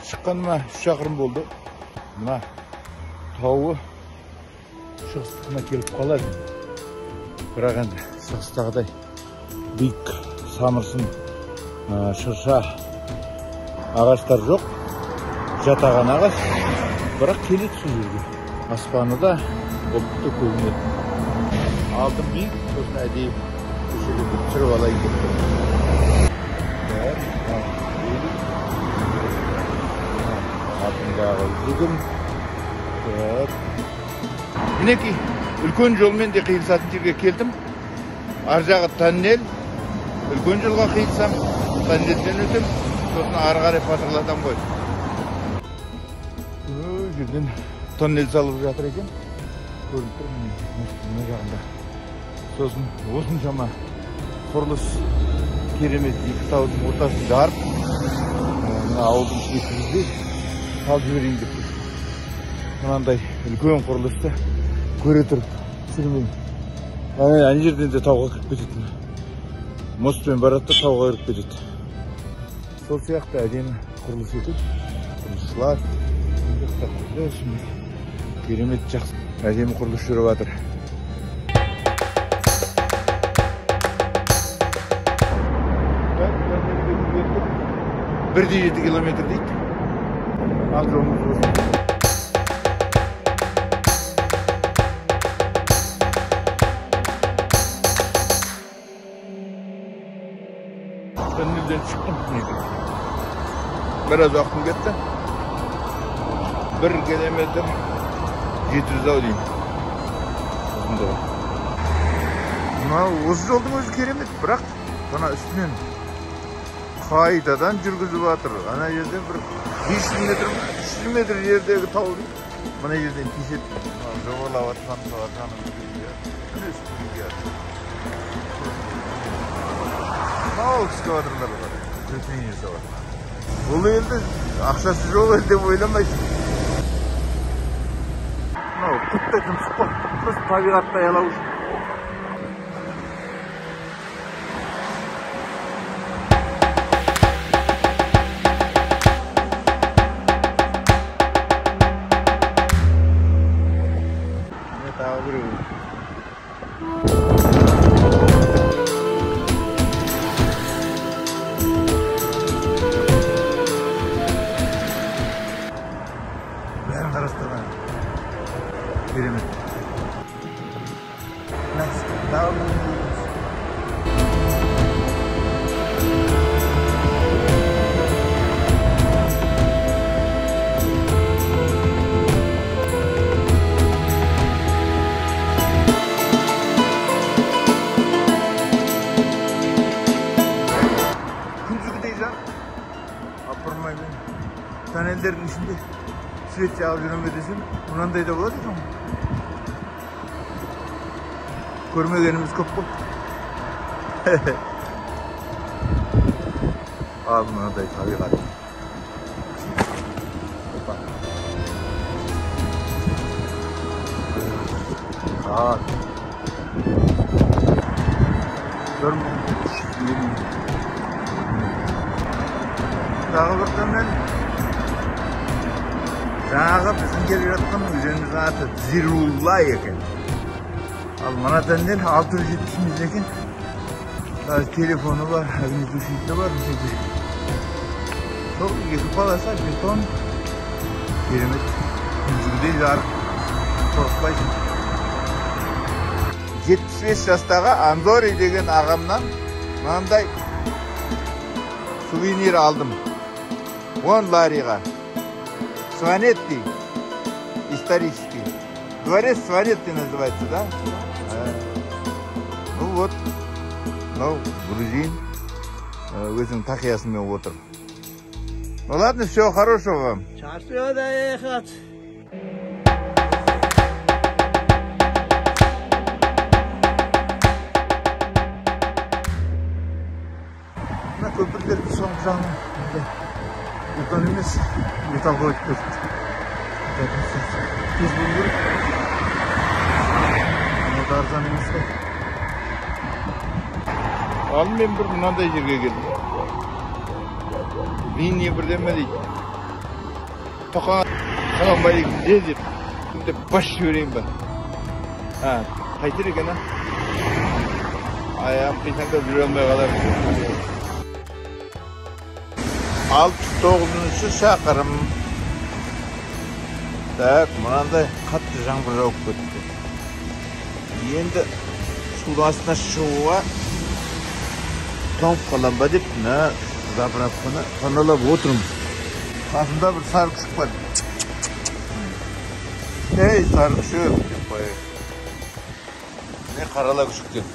шыққаныма 3 шақырым болды. Мына тауы шығыстығына келіп қалады. Бірақ енді шығыстағыдай биік самырсын, шырша ағаштар жоқ. Жатаған ағаш, бірақ келеді сол жерге. Аспаны да бұлтты көрінеді. Алдым биік, сосын әдейі көшеге түсіріп алайын деп тұр. Артындағы жүгім. Мінекей, үлкен жолмен де қиылысатын жерге келдім. Ар жағы тоннель. Үлкен жолға қиылсам, тоннельден өтем, сосын ары қарай патырлатам ғой. Жерден тоннель салып жатыр екен. Көрініп тұр мына жағында. Сосын осыншама құрылыс керемет екі таудың ортасын жарып, ауылдың шетінде салып жіберейін деп. Мынандай үлкен құрылысты көре тұрып түсірмеймін. Ана жерден де тауға кіріп кететін. Мостпен барады да тауға кіріп кетеді. Сол сияқты әдемі құрылыс етеді. Құрылысшылар керемет жақсы әдемі құрылыс жүріп жатыр. 1,7 километр дейді. Ал жолымыз осы. Тоннельден шықтым. Біраз уақытым кетті. 1 километр 700 ау деймін. Осы жолдың өзі керемет, бірақ бана үстінен қайтадан жүргізіп жатыр. Ана жерден бір 500 метр, 300 метр жердегі тау дейді. Мына жерден кеседі. Жоғалап атқан жаным үйге. Мынау экскаваторлар бар. Төтейін жасап. Бұл елді ақшасы жоқ ел деп ойламайсың. Мынау құттай тұмсық қой. Просто табиғатты аялау үшін. Бәрін қарастырған. Керемет. Күнжігідей жан. Апырмаймен. Тоннельдердің ішінде свет жағып жүреме десем, мынандай да болады екен. Көрмегеніміз көп болды. Ал мынандай табиғат. Тағы бір тоннель. Жаңағы біздің келіп жатқан өзеніміздің аты Зирулла екен. Ал мына тоннель 670 метр екен. Телефоны бар, огнетушителі бар. Сол екі полоса бетон. Керемет. Күнжігідей жарық. Қорықпайсың. 75 жастағы Анзори деген ағамнан мынандай сувенир алдым. 10 лариға. Сванетти. Исторический. Дворец Сванетти называется, да? Ну вот. Ну, грузин. Өзің тақиясымен отыр. Ну ладно, всего хорошего вам. Счастливо доехать. Мына көпірлерді соңғы жағынан бетон емес, металл қойып көрді. Тез болу керек. Мына арзан емес қой. Ал мен бір мынандай жерге келдім. Линия бірдеме дейді. Toka tamam bayık dezip baş yürüyeyim ben. Ha, kaytır ekan ha. Ayağım kıysanka yürüyemeye kadar. 69-cu şaqırım. Tak, mınандай қатты жаңбыр жауып кетті. Енді судың астына шығуға тоңып қалам ба деп, мына заправканы паналап отырмын. Қасымда бір сары күшік бар. Ей, сары күшік деп қояйық. Не қарала күшік деп.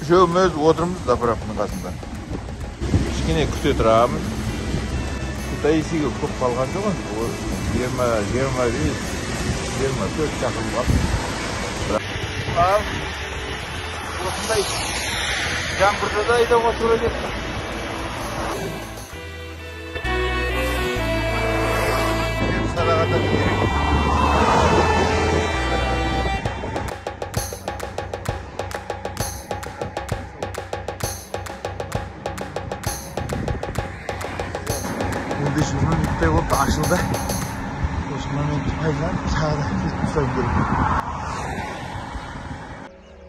Үшеуміз отырмыз заправканың қасында. Кішкене күте тұрамыз. Таисиге көп қалған жоқ енді. 20-24 шақырым қалды. Ал, осындай жаңбырда да айдауға тура кетті. Сарағата керек. Минуттай болды, ашылды. Осы моментті пайдаланып, сағада кетіп тастауым керек.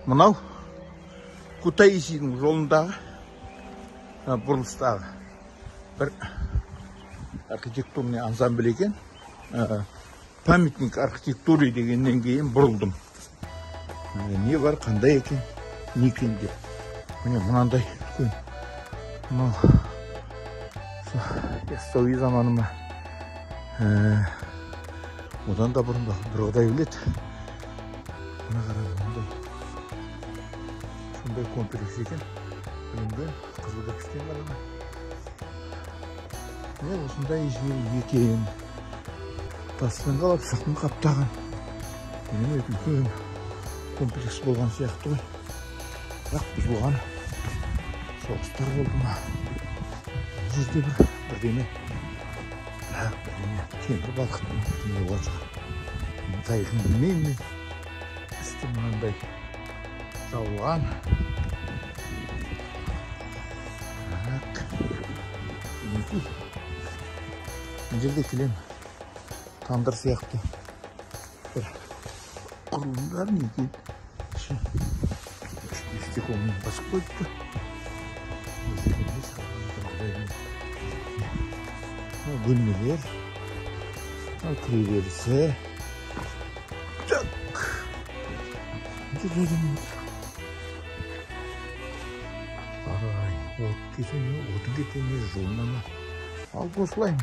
Мынау Кутаисидің жолындағы, бұрылыстағы бір архитектурный ансамбль екен. Памятник архитектуры дегеннен кейін бұрылдым. Не бар, қандай екен, не екен деп. Міне мынандай үлкен. Мынау яссауи заманы ма? Одан да бұрын ба, бір Құдай біледі. Мына қарап, сондай комплекс екен. Білінген, қызылда пішкен қалама. Осындай жер екен. Тастан қалап, сыртын қаптаған. Үлкен комплекс болған сияқты ғой. Бірақ бұзылған. Соғыстар болды ма? Жерде бірдеме темір балқытын не болса тайғын білмеймін. Үсті мынандай жауылған. Мына жерде келем тандыр сияқты бір құрылымдар не екен. Стекломен басып қойыпты. Бөлмелер, кіреберісі. Так. Арай, от кетені, отын кетені жолына ма? Ал осылай ма?